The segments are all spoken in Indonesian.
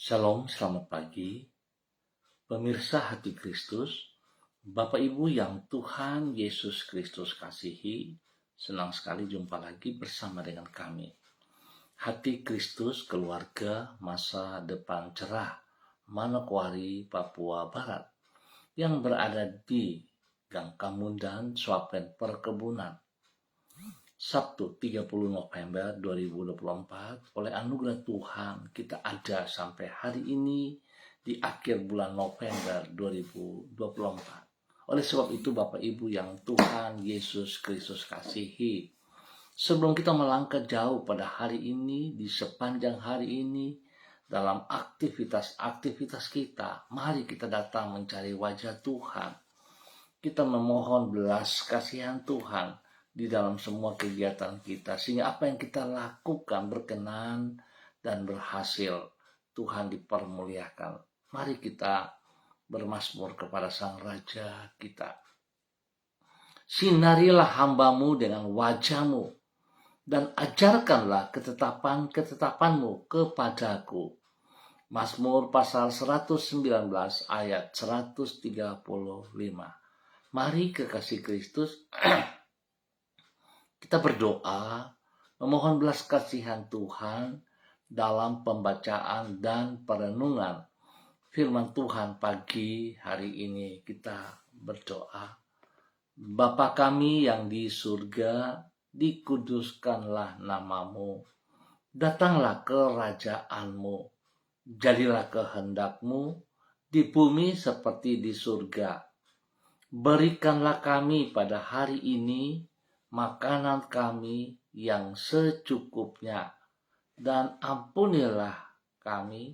Shalom, selamat pagi. Pemirsa hati Kristus, Bapak Ibu yang Tuhan Yesus Kristus kasihi, senang sekali jumpa lagi bersama dengan kami. Hati Kristus Keluarga Masa Depan Cerah, Manokwari, Papua Barat, yang berada di Gang Kamundan, Swapen Perkebunan. Sabtu 30 November 2024, oleh anugerah Tuhan kita ada sampai hari ini di akhir bulan November 2024. Oleh sebab itu Bapak Ibu yang Tuhan Yesus Kristus kasihi, sebelum kita melangkah jauh pada hari ini, di sepanjang hari ini, dalam aktivitas-aktivitas kita, mari kita datang mencari wajah Tuhan. Kita memohon belas kasihan Tuhan di dalam semua kegiatan kita, sehingga apa yang kita lakukan berkenan dan berhasil. Tuhan dipermuliakan. Mari kita bermazmur kepada Sang Raja kita. Sinarilah hambamu dengan wajahmu, dan ajarkanlah ketetapan-ketetapanmu kepadaku. Mazmur pasal 119 ayat 135. Mari kekasih Kristus, kita berdoa, memohon belas kasihan Tuhan dalam pembacaan dan perenungan firman Tuhan pagi hari ini. Kita berdoa. Bapa kami yang di surga, dikuduskanlah namamu. Datanglah kerajaanmu. Jadilah kehendakmu di bumi seperti di surga. Berikanlah kami pada hari ini makanan kami yang secukupnya, dan ampunilah kami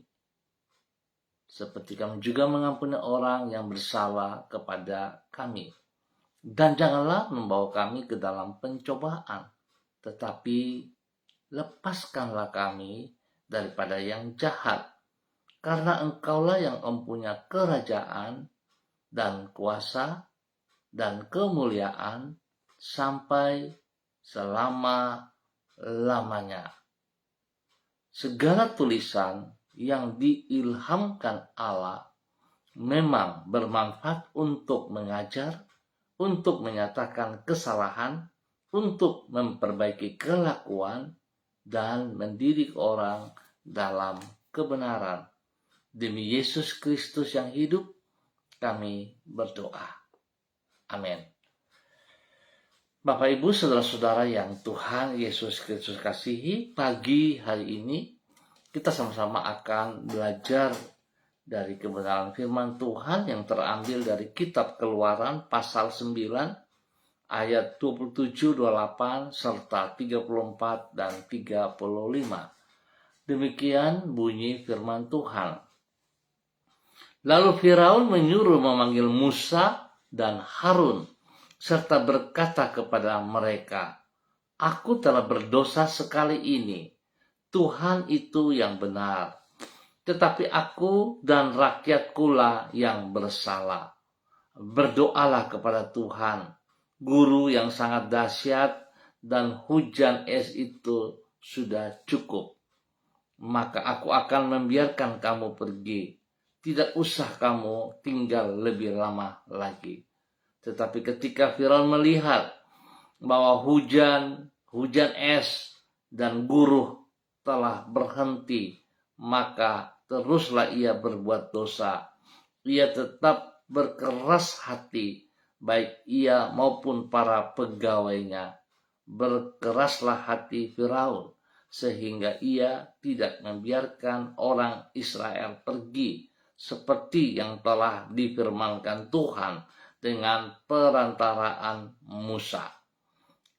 seperti kami juga mengampuni orang yang bersalah kepada kami. Dan janganlah membawa kami ke dalam pencobaan, tetapi lepaskanlah kami daripada yang jahat, karena Engkaulah yang mempunyai kerajaan dan kuasa dan kemuliaan sampai selama-lamanya. Segala tulisan yang diilhamkan Allah memang bermanfaat untuk mengajar, untuk menyatakan kesalahan, untuk memperbaiki kelakuan, dan mendidik orang dalam kebenaran. Demi Yesus Kristus yang hidup, kami berdoa. Amin. Bapak Ibu saudara-saudara yang Tuhan Yesus Kristus kasihi, pagi hari ini kita sama-sama akan belajar dari kebenaran firman Tuhan yang terambil dari kitab Keluaran pasal 9 ayat 27, 28 serta 34 dan 35. Demikian bunyi firman Tuhan. Lalu Firaun menyuruh memanggil Musa dan Harun serta berkata kepada mereka, "Aku telah berdosa sekali ini. Tuhan itu yang benar, tetapi aku dan rakyatkulah yang bersalah. Berdoalah kepada Tuhan, guru yang sangat dahsyat, dan hujan es itu sudah cukup. Maka aku akan membiarkan kamu pergi. Tidak usah kamu tinggal lebih lama lagi." Tetapi ketika Firaun melihat bahwa hujan es dan guruh telah berhenti, maka teruslah ia berbuat dosa. Ia tetap berkeras hati, baik ia maupun para pegawainya. Berkeraslah hati Firaun, sehingga ia tidak membiarkan orang Israel pergi, seperti yang telah difirmankan Tuhan dengan perantaraan Musa.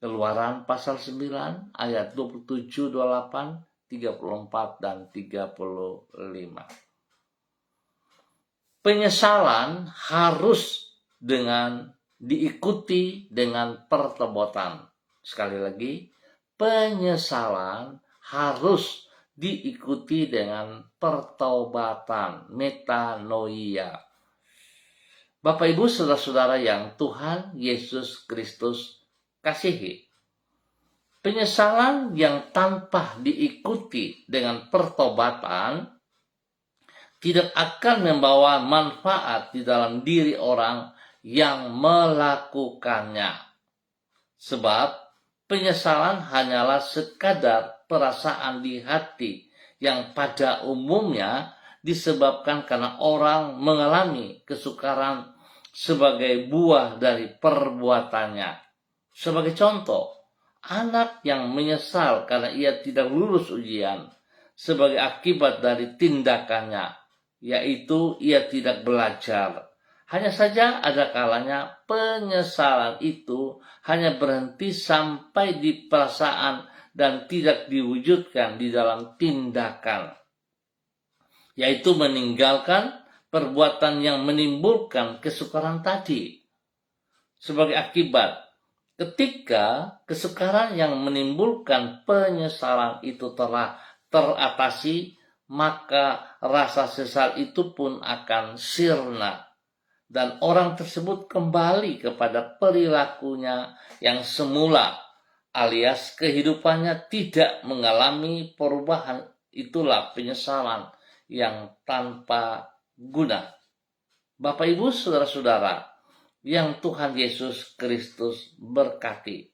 Keluaran pasal 9 ayat 27, 28, 34 dan 35. Penyesalan harus diikuti dengan pertobakan. Sekali lagi, penyesalan harus diikuti dengan pertobatan, metanoia. Bapak Ibu saudara-saudara yang Tuhan Yesus Kristus kasihi, penyesalan yang tanpa diikuti dengan pertobatan tidak akan membawa manfaat di dalam diri orang yang melakukannya. Sebab penyesalan hanyalah sekadar perasaan di hati yang pada umumnya disebabkan karena orang mengalami kesukaran sebagai buah dari perbuatannya. Sebagai contoh, anak yang menyesal karena ia tidak lulus ujian sebagai akibat dari tindakannya, yaitu ia tidak belajar. Hanya saja ada kalanya penyesalan itu hanya berhenti sampai di perasaan dan tidak diwujudkan di dalam tindakan, yaitu meninggalkan perbuatan yang menimbulkan kesukaran tadi. Sebagai akibat, ketika kesukaran yang menimbulkan penyesalan itu telah teratasi, maka rasa sesal itu pun akan sirna dan orang tersebut kembali kepada perilakunya yang semula, alias kehidupannya tidak mengalami perubahan. Itulah penyesalan yang tanpa guna. Bapak, Ibu, saudara-saudara yang Tuhan Yesus Kristus berkati,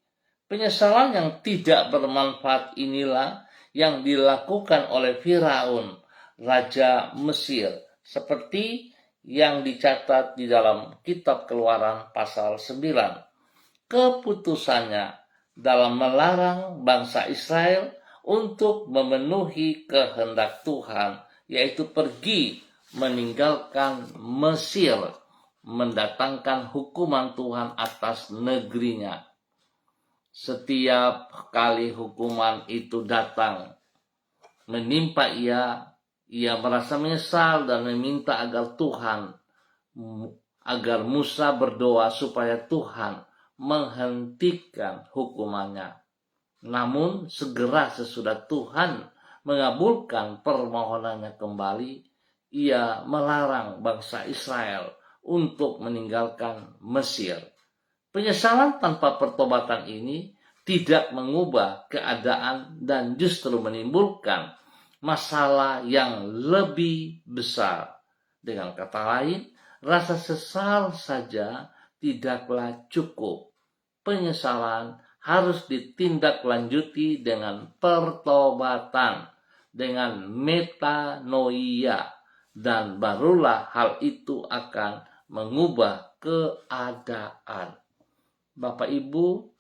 penyesalan yang tidak bermanfaat inilah yang dilakukan oleh Firaun, Raja Mesir, seperti yang dicatat di dalam kitab Keluaran pasal 9. Keputusannya dalam melarang bangsa Israel untuk memenuhi kehendak Tuhan, yaitu pergi meninggalkan Mesir, mendatangkan hukuman Tuhan atas negerinya. Setiap kali hukuman itu datang menimpa ia merasa menyesal dan meminta agar Musa berdoa supaya Tuhan menghentikan hukumannya. Namun segera sesudah Tuhan mengabulkan permohonannya kembali, ia melarang bangsa Israel untuk meninggalkan Mesir. Penyesalan tanpa pertobatan ini tidak mengubah keadaan dan justru menimbulkan masalah yang lebih besar. Dengan kata lain, rasa sesal saja tidaklah cukup. Penyesalan harus ditindaklanjuti dengan pertobatan, dengan metanoia, dan barulah hal itu akan mengubah keadaan. Bapak, Ibu,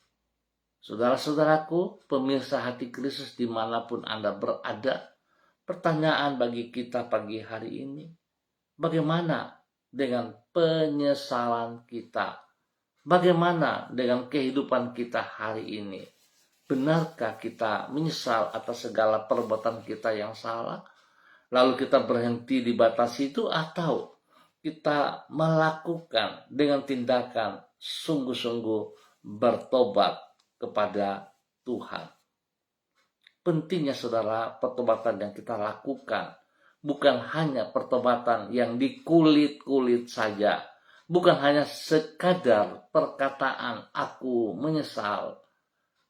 saudara-saudaraku, pemirsa Hati Kristus dimanapun Anda berada, pertanyaan bagi kita pagi hari ini, bagaimana dengan penyesalan kita? Bagaimana dengan kehidupan kita hari ini? Benarkah kita menyesal atas segala perbuatan kita yang salah? Lalu kita berhenti di batas itu, atau kita melakukan dengan tindakan sungguh-sungguh bertobat kepada Tuhan? Pentingnya, saudara, pertobatan yang kita lakukan bukan hanya pertobatan yang di kulit-kulit saja, bukan hanya sekadar perkataan aku menyesal,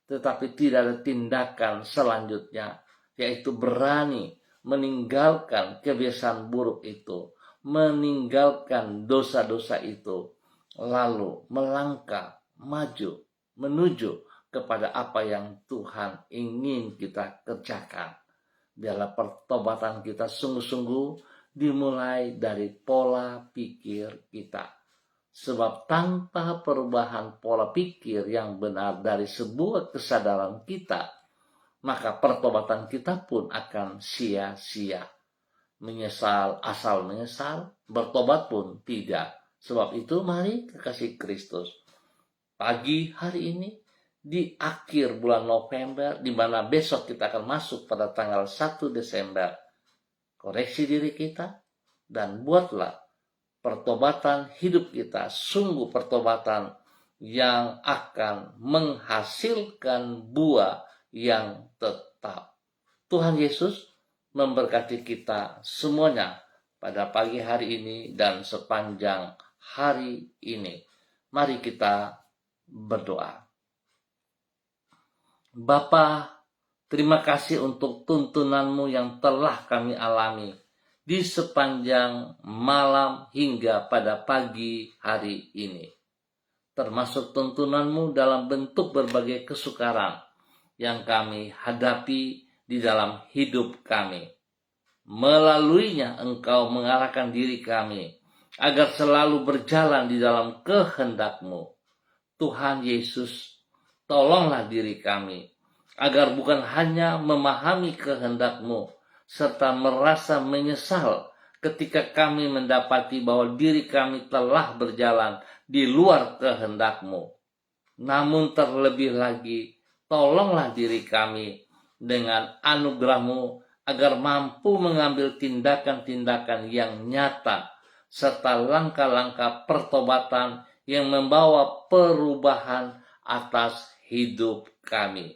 tetapi tidak ada tindakan selanjutnya, yaitu berani meninggalkan kebiasaan buruk itu, meninggalkan dosa-dosa itu, lalu melangkah maju menuju kepada apa yang Tuhan ingin kita kerjakan. Biarlah pertobatan kita sungguh-sungguh dimulai dari pola pikir kita. Sebab tanpa perubahan pola pikir yang benar dari sebuah kesadaran kita, maka pertobatan kita pun akan sia-sia. Menyesal asal menyesal, bertobat pun tidak. Sebab itu mari kekasih Kristus, pagi hari ini di akhir bulan November, di mana besok kita akan masuk pada tanggal 1 Desember, koreksi diri kita dan buatlah pertobatan hidup kita sungguh pertobatan yang akan menghasilkan buah yang tetap. Tuhan Yesus memberkati kita semuanya pada pagi hari ini dan sepanjang hari ini. Mari kita berdoa. Bapa, terima kasih untuk tuntunan-Mu yang telah kami alami di sepanjang malam hingga pada pagi hari ini. Termasuk tuntunan-Mu dalam bentuk berbagai kesukaran yang kami hadapi di dalam hidup kami. Melaluinya Engkau mengarahkan diri kami agar selalu berjalan di dalam kehendak-Mu. Tuhan Yesus, tolonglah diri kami agar bukan hanya memahami kehendak-Mu serta merasa menyesal ketika kami mendapati bahwa diri kami telah berjalan di luar kehendak-Mu. Namun terlebih lagi, tolonglah diri kami dengan anugerah-Mu agar mampu mengambil tindakan-tindakan yang nyata serta langkah-langkah pertobatan yang membawa perubahan atas hidup kami.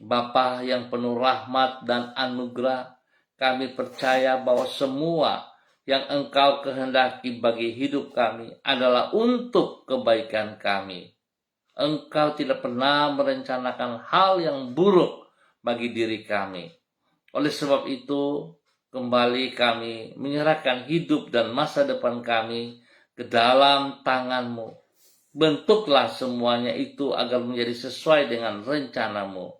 Bapa yang penuh rahmat dan anugerah, kami percaya bahwa semua yang Engkau kehendaki bagi hidup kami adalah untuk kebaikan kami. Engkau tidak pernah merencanakan hal yang buruk bagi diri kami. Oleh sebab itu, kembali kami menyerahkan hidup dan masa depan kami ke dalam tangan-Mu. Bentuklah semuanya itu agar menjadi sesuai dengan rencana-Mu.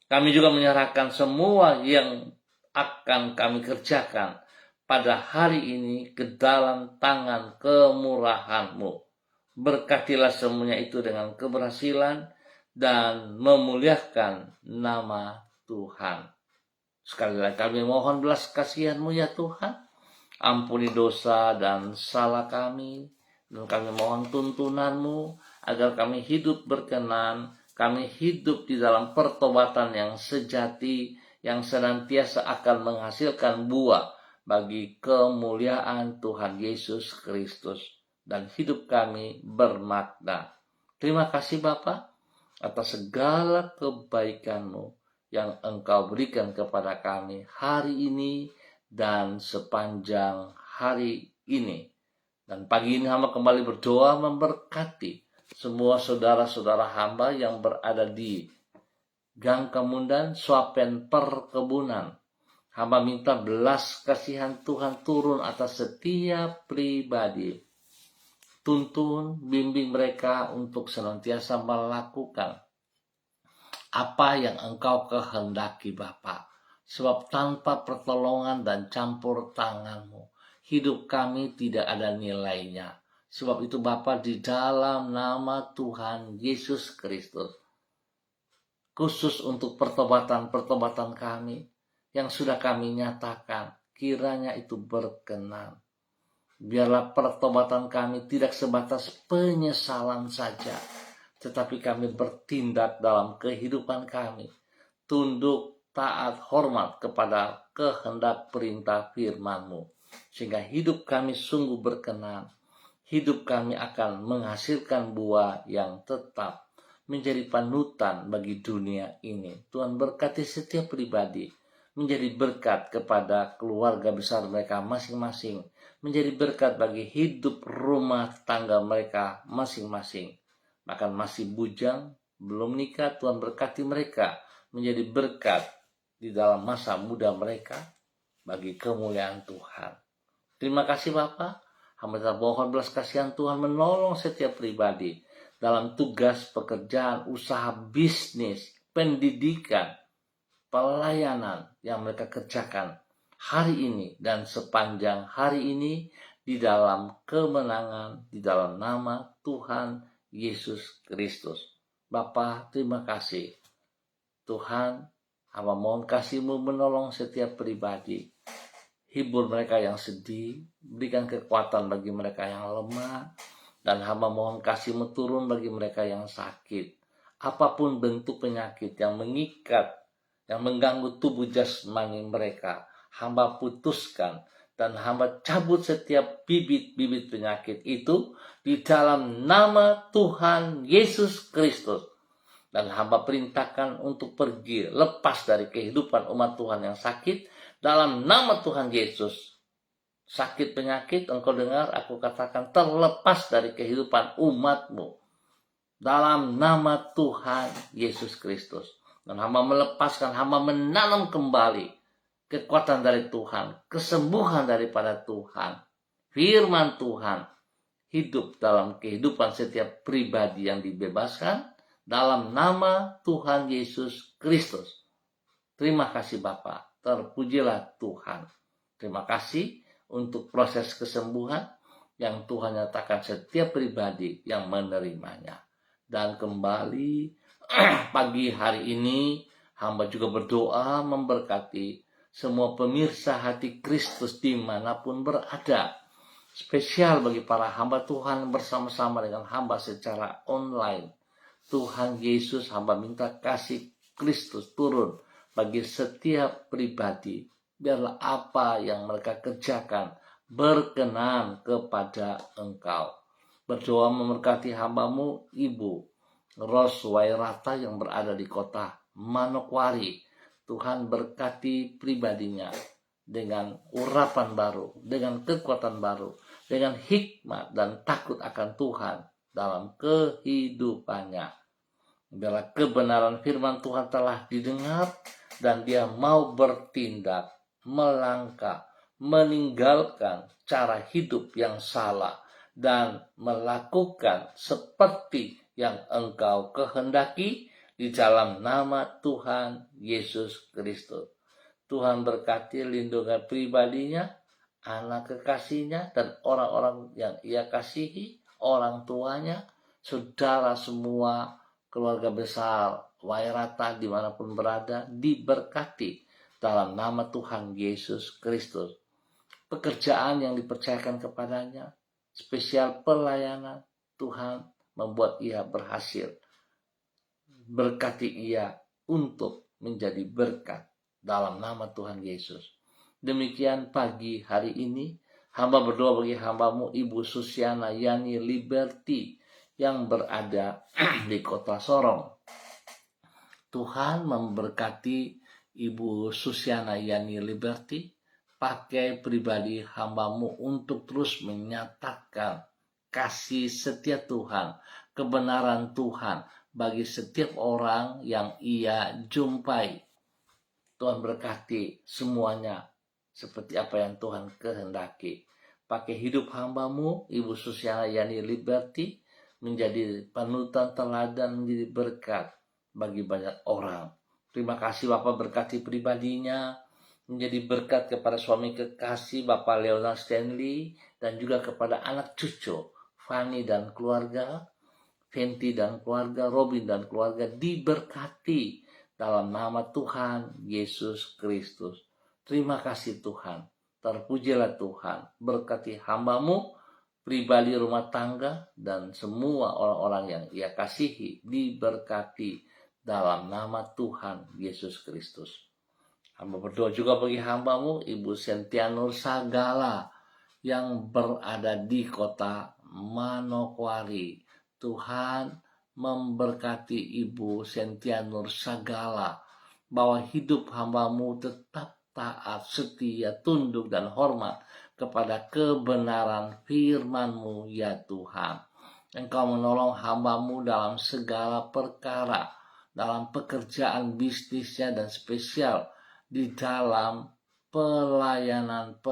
Kami juga menyerahkan semua yang akan kami kerjakan pada hari ini ke dalam tangan kemurahan-Mu. Berkatilah semuanya itu dengan keberhasilan dan memuliakan nama Tuhan. Sekali lagi kami mohon belas kasihan-Mu ya Tuhan. Ampuni dosa dan salah kami. Dan kami mohon tuntunan-Mu agar kami hidup berkenan. Kami hidup di dalam pertobatan yang sejati, yang senantiasa akan menghasilkan buah bagi kemuliaan Tuhan Yesus Kristus. Dan hidup kami bermakna. Terima kasih Bapa atas segala kebaikan-Mu yang Engkau berikan kepada kami hari ini dan sepanjang hari ini. Dan pagi ini hamba kembali berdoa memberkati semua saudara-saudara hamba yang berada di Gang Kemundan, Swapen Perkebunan. Hamba minta belas kasihan Tuhan turun atas setiap pribadi. Tuntun, bimbing mereka untuk senantiasa melakukan apa yang Engkau kehendaki Bapa. Sebab tanpa pertolongan dan campur tangan-Mu, hidup kami tidak ada nilainya. Sebab itu Bapa, di dalam nama Tuhan Yesus Kristus, khusus untuk pertobatan-pertobatan kami yang sudah kami nyatakan, kiranya itu berkenan. Biarlah pertobatan kami tidak sebatas penyesalan saja, tetapi kami bertindak dalam kehidupan kami, tunduk, taat, hormat kepada kehendak perintah firman-Mu, sehingga hidup kami sungguh berkenan. Hidup kami akan menghasilkan buah yang tetap, menjadi panutan bagi dunia ini. Tuhan berkati setiap pribadi, menjadi berkat kepada keluarga besar mereka masing-masing, menjadi berkat bagi hidup rumah tangga mereka masing-masing. Bahkan masih bujang, belum nikah, Tuhan berkati mereka menjadi berkat di dalam masa muda mereka bagi kemuliaan Tuhan. Terima kasih Bapa. Hamba mohon belas kasihan Tuhan menolong setiap pribadi dalam tugas, pekerjaan, usaha, bisnis, pendidikan, pelayanan yang mereka kerjakan hari ini dan sepanjang hari ini di dalam kemenangan, di dalam nama Tuhan Yesus Kristus. Bapa, terima kasih. Tuhan, hamba mohon kasih-Mu menolong setiap pribadi. Hibur mereka yang sedih, berikan kekuatan bagi mereka yang lemah, dan hamba mohon kasih-Mu turun bagi mereka yang sakit. Apapun bentuk penyakit yang mengikat, yang mengganggu tubuh jasmani mereka, hamba putuskan dan hamba cabut setiap bibit-bibit penyakit itu di dalam nama Tuhan Yesus Kristus. Dan hamba perintahkan untuk pergi, lepas dari kehidupan umat Tuhan yang sakit, dalam nama Tuhan Yesus. Sakit penyakit, engkau dengar aku katakan terlepas dari kehidupan umat-Mu. Dalam nama Tuhan Yesus Kristus. Dan hamba melepaskan, hamba menanam kembali kekuatan dari Tuhan, kesembuhan daripada Tuhan, firman Tuhan hidup dalam kehidupan setiap pribadi yang dibebaskan dalam nama Tuhan Yesus Kristus. Terima kasih Bapa, terpujilah Tuhan. Terima kasih untuk proses kesembuhan yang Tuhan nyatakan setiap pribadi yang menerimanya. Dan kembali pagi hari ini hamba juga berdoa memberkati semua pemirsa hati Kristus dimanapun berada. Spesial bagi para hamba Tuhan bersama-sama dengan hamba secara online. Tuhan Yesus, hamba minta kasih Kristus turun bagi setiap pribadi. Biarlah apa yang mereka kerjakan berkenan kepada Engkau. Berdoa memberkati hambamu Ibu Ros Wairata yang berada di kota Manokwari. Tuhan berkati pribadinya dengan urapan baru, dengan kekuatan baru, dengan hikmat dan takut akan Tuhan dalam kehidupannya. Biarlah kebenaran firman Tuhan telah didengar dan dia mau bertindak, melangkah, meninggalkan cara hidup yang salah dan melakukan seperti yang Engkau kehendaki di dalam nama Tuhan Yesus Kristus. Tuhan berkati lindungan pribadinya, anak kekasihnya, dan orang-orang yang ia kasihi, orang tuanya, saudara semua, keluarga besar Wairata dimanapun berada, diberkati dalam nama Tuhan Yesus Kristus. Pekerjaan yang dipercayakan kepadanya, spesial pelayanan, Tuhan membuat ia berhasil. Berkati ia untuk menjadi berkat dalam nama Tuhan Yesus. Demikian pagi hari ini, hamba berdoa bagi hambamu Ibu Susiana Yani Liberty yang berada di kota Sorong. Tuhan memberkati Ibu Susiana Yani Liberty, pakai pribadi hambamu untuk terus menyatakan kasih setia Tuhan, kebenaran Tuhan bagi setiap orang yang ia jumpai. Tuhan berkati semuanya seperti apa yang Tuhan kehendaki. Pakai hidup hambamu, Ibu Susiana Yani Liberty, menjadi panutan teladan, menjadi berkat bagi banyak orang. Terima kasih Bapak berkati pribadinya, menjadi berkat kepada suami kekasih Bapak Leonard Stanley, dan juga kepada anak cucu Fanny dan keluarga, Fenty dan keluarga, Robin dan keluarga, diberkati dalam nama Tuhan Yesus Kristus. Terima kasih Tuhan, terpujilah Tuhan, berkati hambamu, pribadi rumah tangga, dan semua orang-orang yang ia kasihi, diberkati dalam nama Tuhan Yesus Kristus. Hamba berdoa juga bagi hambamu, Ibu Sentianur Sagala, yang berada di kota Manokwari. Tuhan memberkati Ibu Sentianur Sagala, bahwa hidup hambamu tetap taat, setia, tunduk, dan hormat kepada kebenaran firman-Mu ya Tuhan. Engkau menolong hambamu dalam segala perkara, dalam pekerjaan bisnisnya, dan spesial di dalam pelayanannya.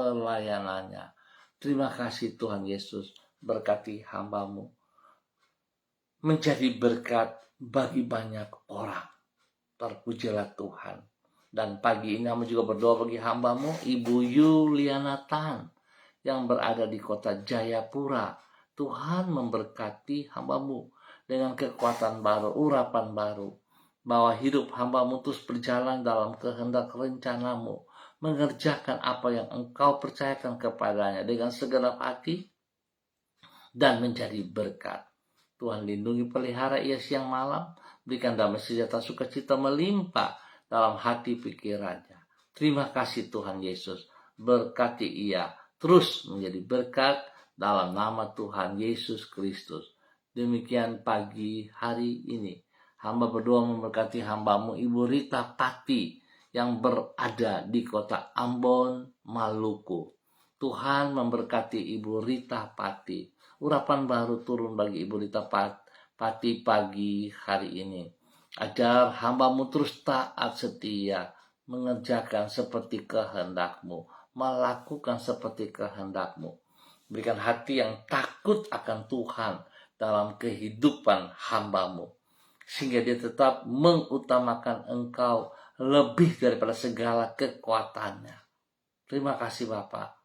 Terima kasih Tuhan Yesus, berkati hambamu menjadi berkat bagi banyak orang. Terpujilah Tuhan. Dan pagi ini kami juga berdoa bagi hambamu Ibu Yuliana Tan yang berada di kota Jayapura. Tuhan memberkati hambamu dengan kekuatan baru, urapan baru, bahwa hidup hambamu terus berjalan dalam kehendak rencanamu, mengerjakan apa yang Engkau percayakan kepadanya dengan segenap hati dan menjadi berkat. Tuhan lindungi, pelihara ia siang malam, berikan damai sejahtera sukacita melimpah dalam hati pikirannya. Terima kasih Tuhan Yesus, berkati ia terus menjadi berkat dalam nama Tuhan Yesus Kristus. Demikian pagi hari ini, hamba berdoa memberkati hambamu Ibu Rita Pati yang berada di kota Ambon, Maluku. Tuhan memberkati Ibu Rita Pati. Urapan baru turun bagi Ibu Rita Pati pagi hari ini. Agar hambamu terus taat setia, mengerjakan seperti kehendak-Mu, melakukan seperti kehendak-Mu. Berikan hati yang takut akan Tuhan dalam kehidupan hamba-Mu, sehingga dia tetap mengutamakan Engkau lebih daripada segala kekuatannya. Terima kasih Bapak.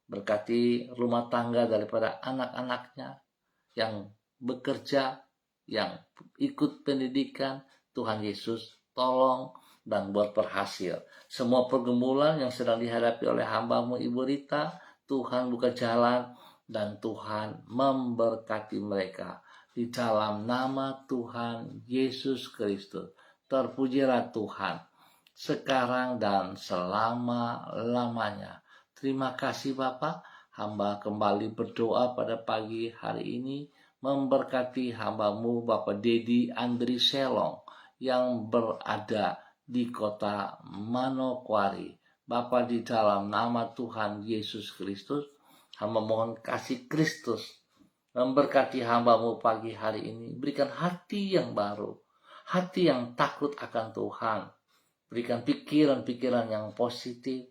Berkati rumah tangga daripada anak-anaknya yang bekerja, yang ikut pendidikan. Tuhan Yesus tolong dan buat berhasil. Semua pergumulan yang sedang dihadapi oleh hamba-Mu Ibu Rita, Tuhan buka jalan dan Tuhan memberkati mereka. Di dalam nama Tuhan Yesus Kristus, terpujilah Tuhan sekarang dan selama-lamanya. Terima kasih Bapak, hamba kembali berdoa pada pagi hari ini, memberkati hamba-Mu Bapak Dedi Andri Selong yang berada di kota Manokwari. Bapak, di dalam nama Tuhan Yesus Kristus, hamba mohon kasih Kristus memberkati hamba-Mu pagi hari ini. Berikan hati yang baru, hati yang takut akan Tuhan. Berikan pikiran-pikiran yang positif,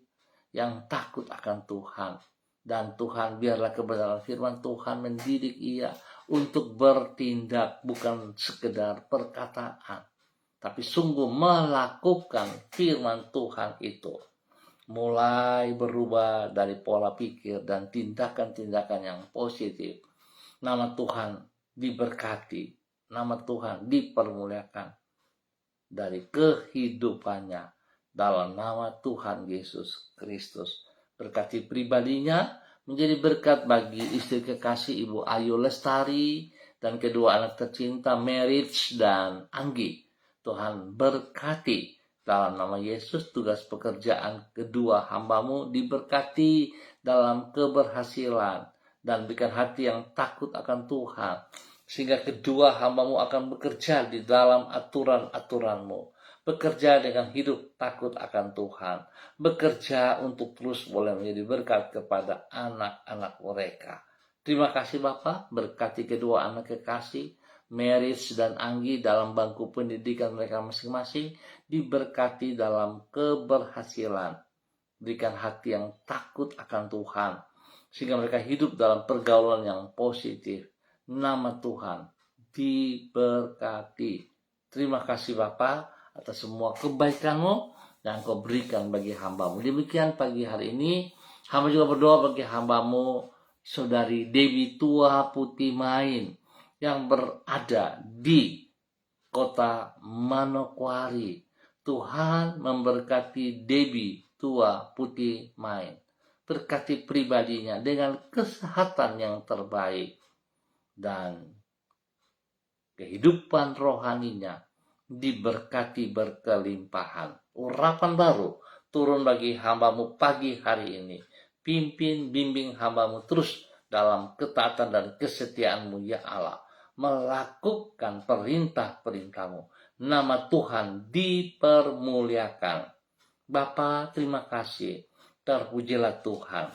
yang takut akan Tuhan. Dan Tuhan, biarlah kebenaran firman Tuhan mendidik ia untuk bertindak, bukan sekedar perkataan, tapi sungguh melakukan firman Tuhan itu. Mulai berubah dari pola pikir dan tindakan-tindakan yang positif. Nama Tuhan diberkati, nama Tuhan dipermuliakan dari kehidupannya. Dalam nama Tuhan Yesus Kristus. Berkati pribadinya, menjadi berkat bagi istri kekasih Ibu Ayu Lestari dan kedua anak tercinta Merich dan Anggi. Tuhan berkati dalam nama Yesus. Tugas pekerjaan kedua hamba-Mu diberkati dalam keberhasilan dan berikan hati yang takut akan Tuhan, sehingga kedua hamba-Mu akan bekerja di dalam aturan-aturan-Mu. Bekerja dengan hidup takut akan Tuhan. Bekerja untuk terus boleh menjadi berkat kepada anak-anak mereka. Terima kasih Bapak, berkati kedua anak kekasih, Meris dan Anggi dalam bangku pendidikan mereka masing-masing, diberkati dalam keberhasilan. Berikan hati yang takut akan Tuhan, sehingga mereka hidup dalam pergaulan yang positif. Nama Tuhan diberkati. Terima kasih Bapak atas semua kebaikan-Mu yang Kau berikan bagi hamba-Mu. Demikian pagi hari ini, hamba juga berdoa bagi hamba-Mu, Saudari Dewi Tua Putih Main, yang berada di kota Manokwari. Tuhan memberkati Dewi Tua Putih Main. Berkati pribadinya dengan kesehatan yang terbaik dan kehidupan rohaninya diberkati berkelimpahan. Urapan baru turun bagi hamba-Mu pagi hari ini. Pimpin, bimbing hamba-Mu terus dalam ketaatan dan kesetiaan-Mu ya Allah. Melakukan perintah-perintah-Mu. Nama Tuhan dipermuliakan. Bapa, terima kasih. Terpujilah Tuhan.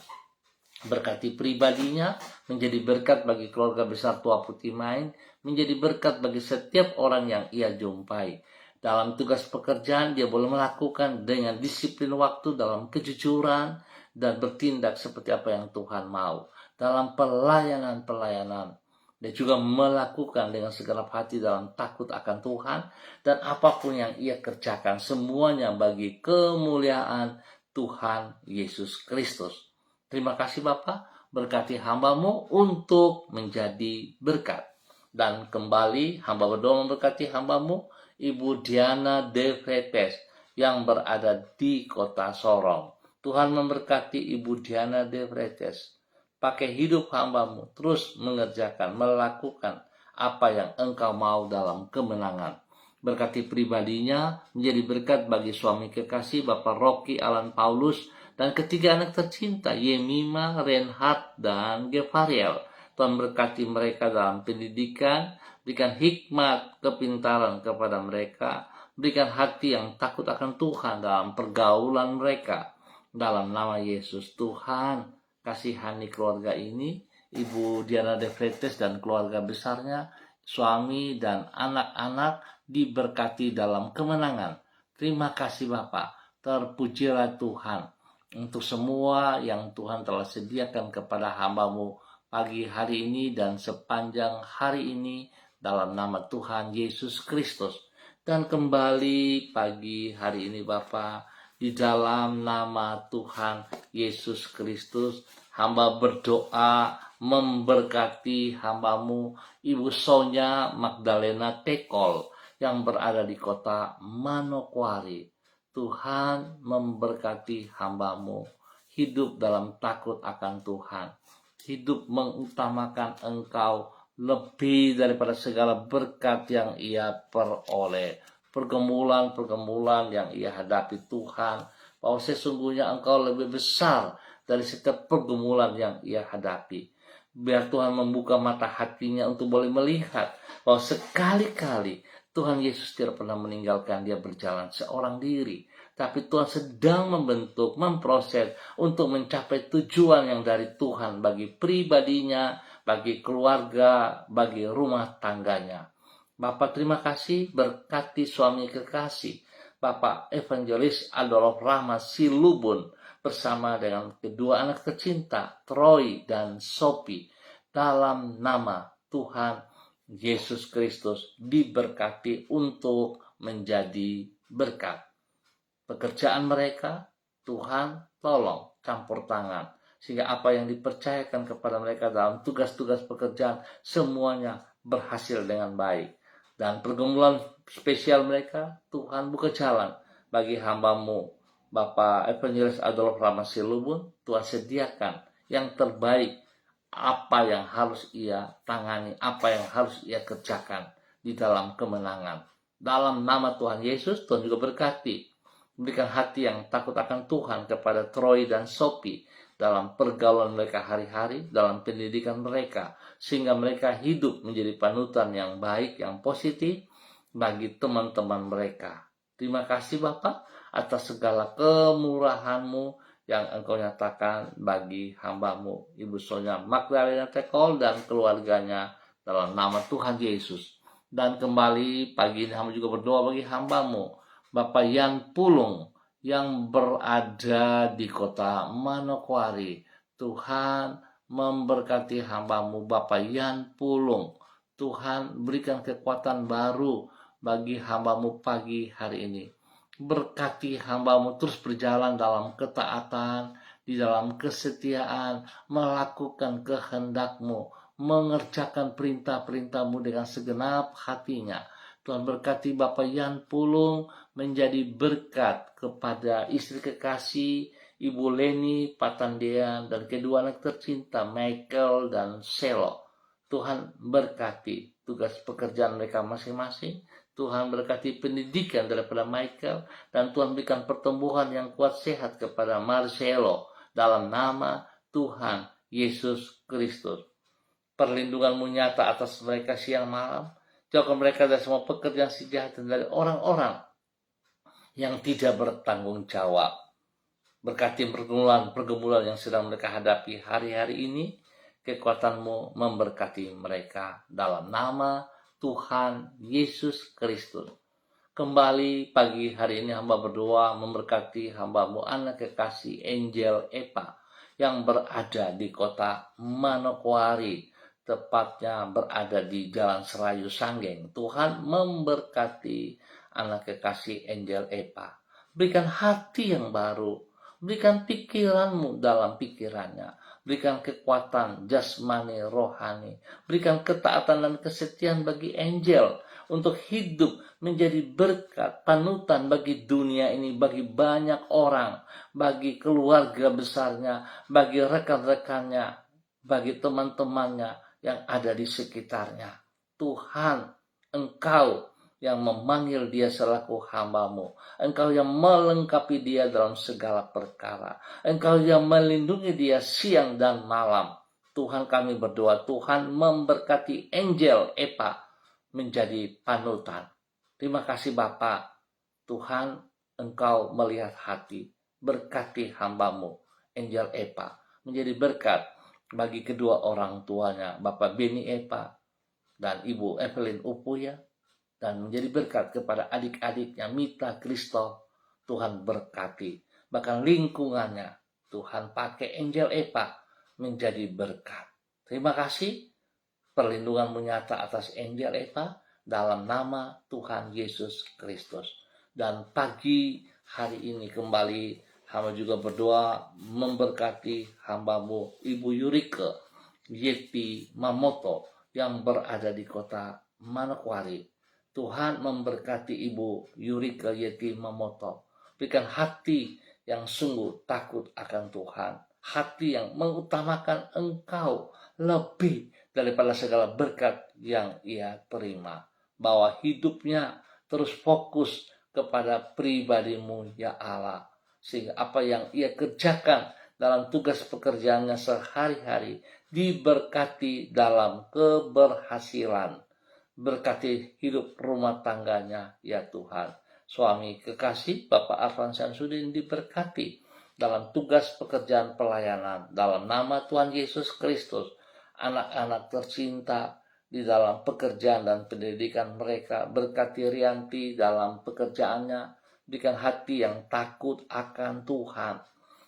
Berkati pribadinya, menjadi berkat bagi keluarga besar Tua Putih Main, menjadi berkat bagi setiap orang yang ia jumpai. Dalam tugas pekerjaan, dia boleh melakukan dengan disiplin waktu, dalam kejujuran, dan bertindak seperti apa yang Tuhan mau. Dalam pelayanan-pelayanan, dia juga melakukan dengan segenap hati dalam takut akan Tuhan, dan apapun yang ia kerjakan, semuanya bagi kemuliaan Tuhan Yesus Kristus. Terima kasih Bapak, berkati hamba-Mu untuk menjadi berkat. Dan kembali hamba berdoa memberkati hamba-Mu, Ibu Diana De Vretes, yang berada di kota Sorong. Tuhan memberkati Ibu Diana De Vretes. Pakai hidup hamba-Mu, terus mengerjakan, melakukan apa yang Engkau mau dalam kemenangan. Berkati pribadinya, menjadi berkat bagi suami kekasih Bapak Rocky Alan Paulus, dan ketiga anak tercinta, Yemima, Reinhard, dan Gevariel. Tuhan berkati mereka dalam pendidikan, berikan hikmat, kepintaran kepada mereka, berikan hati yang takut akan Tuhan dalam pergaulan mereka. Dalam nama Yesus, Tuhan kasihani keluarga ini, Ibu Diana De Vretes dan keluarga besarnya, suami dan anak-anak diberkati dalam kemenangan. Terima kasih Bapak. Terpujilah Tuhan untuk semua yang Tuhan telah sediakan kepada hamba-Mu pagi hari ini dan sepanjang hari ini dalam nama Tuhan Yesus Kristus. Dan kembali pagi hari ini Bapa, di dalam nama Tuhan Yesus Kristus, hamba berdoa memberkati hamba-Mu Ibu Sonya Magdalena Tekol yang berada di kota Manokwari. Tuhan memberkati hamba-Mu hidup dalam takut akan Tuhan, hidup mengutamakan Engkau lebih daripada segala berkat yang ia peroleh, pergumulan-pergumulan yang ia hadapi Tuhan, bahwa sesungguhnya Engkau lebih besar dari setiap pergumulan yang ia hadapi. Biar Tuhan membuka mata hatinya untuk boleh melihat bahwa sekali-kali Tuhan Yesus tidak pernah meninggalkan dia berjalan seorang diri. Tapi Tuhan sedang membentuk, memproses untuk mencapai tujuan yang dari Tuhan bagi pribadinya, bagi keluarga, bagi rumah tangganya. Bapak terima kasih, berkati suami kekasih, Bapak Evangelis Adolf Rahmat Silubun, bersama dengan kedua anak tercinta, Troy dan Sophie. Dalam nama Tuhan Yesus Kristus diberkati untuk menjadi berkat. Pekerjaan mereka, Tuhan tolong campur tangan, sehingga apa yang dipercayakan kepada mereka dalam tugas-tugas pekerjaan semuanya berhasil dengan baik. Dan pergumulan spesial mereka, Tuhan buka jalan bagi hamba-Mu Bapak Evangelis Adolf Rahmat Silubun. Tuhan sediakan yang terbaik, apa yang harus ia tangani, apa yang harus ia kerjakan di dalam kemenangan. Dalam nama Tuhan Yesus, Tuhan juga berkati, berikan hati yang takut akan Tuhan kepada Troy dan Sophie dalam pergaulan mereka hari-hari, dalam pendidikan mereka, sehingga mereka hidup menjadi panutan yang baik, yang positif bagi teman-teman mereka. Terima kasih Bapak atas segala kemurahan-Mu yang Engkau nyatakan bagi hamba-Mu Ibu Sonya Magdalena Tekol dan keluarganya dalam nama Tuhan Yesus. Dan kembali pagi ini hamba juga berdoa bagi hamba-Mu Bapak Yan Pulung yang berada di kota Manokwari. Tuhan memberkati hamba-Mu Bapak Yan Pulung. Tuhan berikan kekuatan baru bagi hamba-Mu pagi hari ini. Berkati hamba-Mu terus berjalan dalam ketaatan, di dalam kesetiaan, melakukan kehendak-Mu, mengerjakan perintah-perintah-Mu dengan segenap hatinya. Tuhan berkati Bapak Yan Pulung menjadi berkat kepada istri kekasih Ibu Leni Patandean dan kedua anak tercinta Michael dan Selo. Tuhan berkati tugas pekerjaan mereka masing-masing. Tuhan berkati pendidikan daripada Michael, dan Tuhan berikan pertumbuhan yang kuat sehat kepada Marcelo dalam nama Tuhan Yesus Kristus. Perlindungan-Mu nyata atas mereka siang malam. Jauhkan mereka dari semua pekerjaan si jahat dan dari orang-orang yang tidak bertanggung jawab. Berkati pergumulan yang sedang mereka hadapi hari-hari ini. Kekuatan-Mu memberkati mereka dalam nama Tuhan Yesus Kristus. Kembali pagi hari ini hamba berdoa memberkati hamba-Mu anak kekasih Angel Epa yang berada di kota Manokwari, tepatnya berada di Jalan Serayu Sanggeng. Tuhan memberkati anak kekasih Angel Epa. Berikan hati yang baru, berikan pikiran-Mu dalam pikirannya. Berikan kekuatan jasmani rohani. Berikan ketaatan dan kesetiaan bagi Angel untuk hidup menjadi berkat, panutan bagi dunia ini, bagi banyak orang, bagi keluarga besarnya, bagi rekan-rekannya, bagi teman-temannya yang ada di sekitarnya. Tuhan, Engkau yang memanggil dia selaku hamba-Mu. Engkau yang melengkapi dia dalam segala perkara. Engkau yang melindungi dia siang dan malam. Tuhan, kami berdoa, Tuhan memberkati Angel Epa menjadi panutan. Terima kasih Bapak. Tuhan, Engkau melihat hati. Berkati hamba-Mu Angel Epa menjadi berkat bagi kedua orang tuanya, Bapak Beni Epa dan Ibu Evelyn Upuya, dan menjadi berkat kepada adik-adiknya Mita, Kristo, Tuhan berkati. Bahkan lingkungannya Tuhan pakai Angel Eva menjadi berkat. Terima kasih, perlindungan nyata atas Angel Eva dalam nama Tuhan Yesus Kristus. Dan pagi hari ini kembali hamba juga berdoa memberkati hambamu Ibu Yurike Yeti Mamoto yang berada di kota Manokwari. Tuhan memberkati Ibu Yurike Yeti Mamoto. Berikan hati yang sungguh takut akan Tuhan. Hati yang mengutamakan Engkau lebih daripada segala berkat yang ia terima. Bahwa hidupnya terus fokus kepada pribadi-Mu ya Allah. Sehingga apa yang ia kerjakan dalam tugas pekerjaannya sehari-hari diberkati dalam keberhasilan. Berkati hidup rumah tangganya ya Tuhan. Suami kekasih Bapak Arfan Syamsuddin diberkati dalam tugas pekerjaan pelayanan dalam nama Tuhan Yesus Kristus. Anak-anak tercinta di dalam pekerjaan dan pendidikan mereka, berkati Rianti dalam pekerjaannya, berikan hati yang takut akan Tuhan,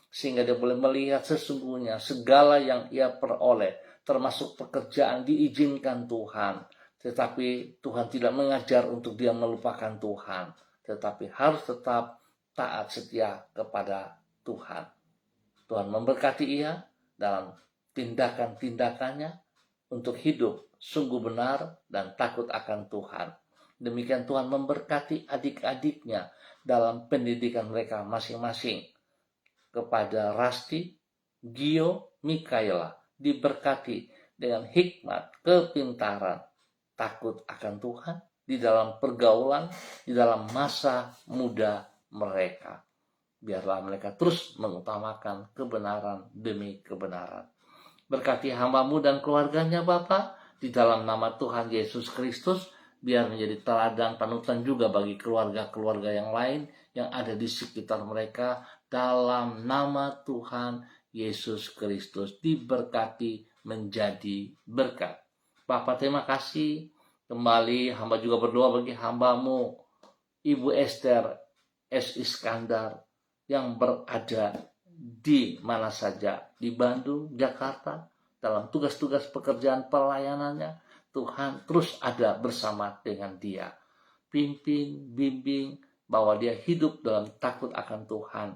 sehingga dia boleh melihat sesungguhnya segala yang ia peroleh, termasuk pekerjaan diizinkan Tuhan, tetapi Tuhan tidak mengajar untuk dia melupakan Tuhan, tetapi harus tetap taat setia kepada Tuhan. Tuhan memberkati ia dalam tindakan-tindakannya untuk hidup sungguh benar dan takut akan Tuhan. Demikian Tuhan memberkati adik-adiknya dalam pendidikan mereka masing-masing. Kepada Rasti, Gio, Mikaela diberkati dengan hikmat, kepintaran, takut akan Tuhan di dalam pergaulan, di dalam masa muda mereka. Biarlah mereka terus mengutamakan kebenaran demi kebenaran. Berkati hamba-Mu dan keluarganya Bapa, di dalam nama Tuhan Yesus Kristus, biar menjadi teladan panutan juga bagi keluarga-keluarga yang lain yang ada di sekitar mereka, dalam nama Tuhan Yesus Kristus diberkati menjadi berkat. Bapa, terima kasih. Kembali hamba juga berdoa bagi hamba-Mu Ibu Esther S. Iskandar yang berada di mana saja, di Bandung, Jakarta, dalam tugas-tugas pekerjaan pelayanannya. Tuhan terus ada bersama dengan dia. Pimpin, bimbing, bahwa dia hidup dalam takut akan Tuhan,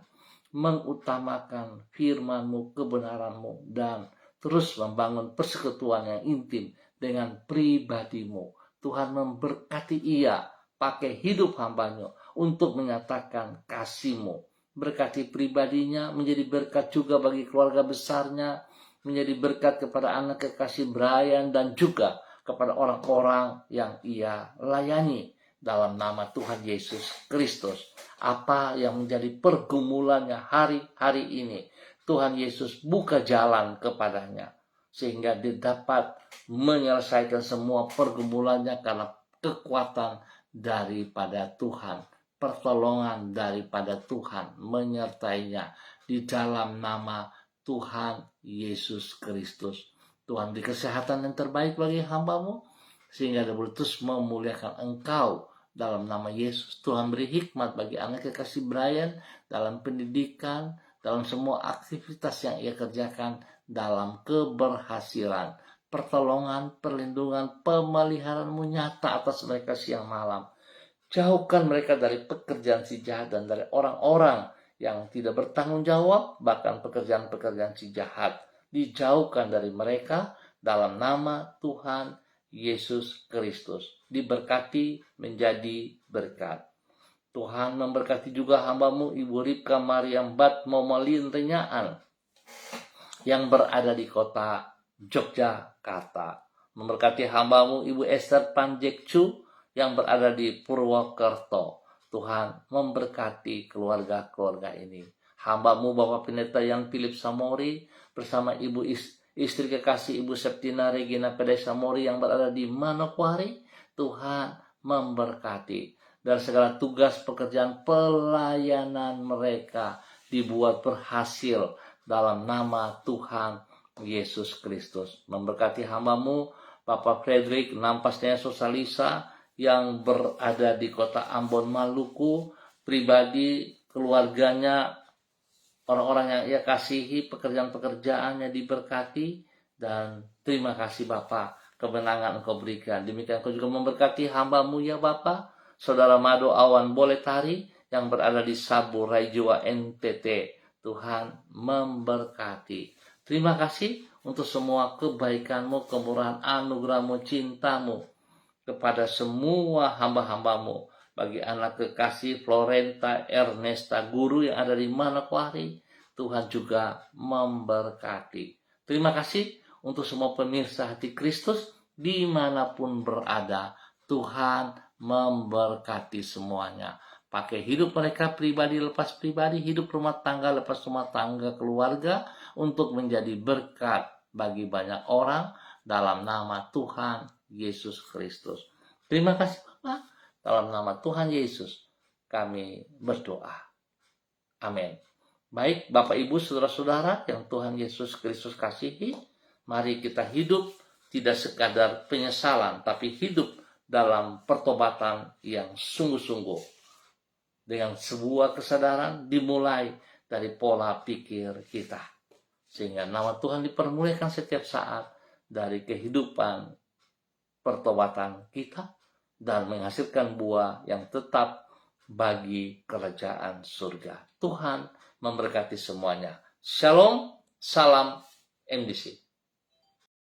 mengutamakan firman-Mu, kebenaran-Mu, dan terus membangun persekutuan yang intim dengan pribadi-Mu. Tuhan memberkati ia, pakai hidup hamba-Nya untuk menyatakan kasih-Mu. Berkati pribadinya, menjadi berkat juga bagi keluarga besarnya, menjadi berkat kepada anak kekasih Brian, dan juga kepada orang-orang yang ia layani dalam nama Tuhan Yesus Kristus. Apa yang menjadi pergumulannya hari-hari ini, Tuhan Yesus buka jalan kepadanya, sehingga dia dapat menyelesaikan semua pergumulannya karena kekuatan daripada Tuhan. Pertolongan daripada Tuhan menyertainya di dalam nama Tuhan Yesus Kristus. Tuhan beri kesehatan yang terbaik bagi hamba-Mu, sehingga dia boleh terus memuliakan Engkau dalam nama Yesus. Tuhan beri hikmat bagi anak kekasih Brian dalam pendidikan, dalam semua aktivitas yang ia kerjakan, dalam keberhasilan. Pertolongan, perlindungan, pemeliharaan-Mu nyata atas mereka siang malam. Jauhkan mereka dari pekerjaan si jahat dan dari orang-orang yang tidak bertanggung jawab, bahkan pekerjaan-pekerjaan si jahat. Dijauhkan dari mereka dalam nama Tuhan Yesus Kristus. Diberkati menjadi berkat. Tuhan memberkati juga hamba-Mu Ibu Ripka Mariam Batmomalin Renyaan yang berada di kota Yogyakarta. Memberkati hamba-Mu Ibu Esther Panjekcu yang berada di Purwokerto. Tuhan memberkati keluarga-keluarga ini. Hamba-Mu Bapak Pendeta yang Philip Samori bersama Ibu istri kekasih Ibu Septina Regina Pedai Samori yang berada di Manokwari. Tuhan memberkati. Dan segala tugas pekerjaan pelayanan mereka dibuat berhasil dalam nama Tuhan Yesus Kristus. Memberkati hamba-Mu Bapak Frederick Nampasnya Sosalisa yang berada di kota Ambon, Maluku, pribadi keluarganya, orang-orang yang ia kasihi, pekerjaan-pekerjaannya diberkati, dan terima kasih Bapa, kemenangan Engkau berikan. Demikian Engkau juga memberkati hamba-Mu ya Bapa, Saudara Mado Awan Boletari yang berada di Sabu Raijua NTT. Tuhan memberkati. Terima kasih untuk semua kebaikan-Mu, kemurahan anugerah-Mu, cinta-Mu kepada semua hamba-hamba-Mu. Bagi anak kekasih Florenta, Ernesta, guru yang ada di Manokwari, Tuhan juga memberkati. Terima kasih untuk semua pemirsa Hati Kristus dimanapun berada. Tuhan memberkati semuanya. Pakai hidup mereka pribadi lepas pribadi, hidup rumah tangga lepas rumah tangga, keluarga, untuk menjadi berkat bagi banyak orang dalam nama Tuhan Yesus Kristus. Terima kasih Bapak. Dalam nama Tuhan Yesus kami berdoa. Amin. Baik Bapak Ibu saudara-saudara yang Tuhan Yesus Kristus kasihi, mari kita hidup tidak sekadar penyesalan, tapi hidup dalam pertobatan yang sungguh-sungguh. Dengan sebuah kesadaran dimulai dari pola pikir kita. Sehingga nama Tuhan dipermuliakan setiap saat dari kehidupan pertobatan kita dan menghasilkan buah yang tetap bagi kerajaan surga. Tuhan memberkati semuanya. Shalom, salam MDC.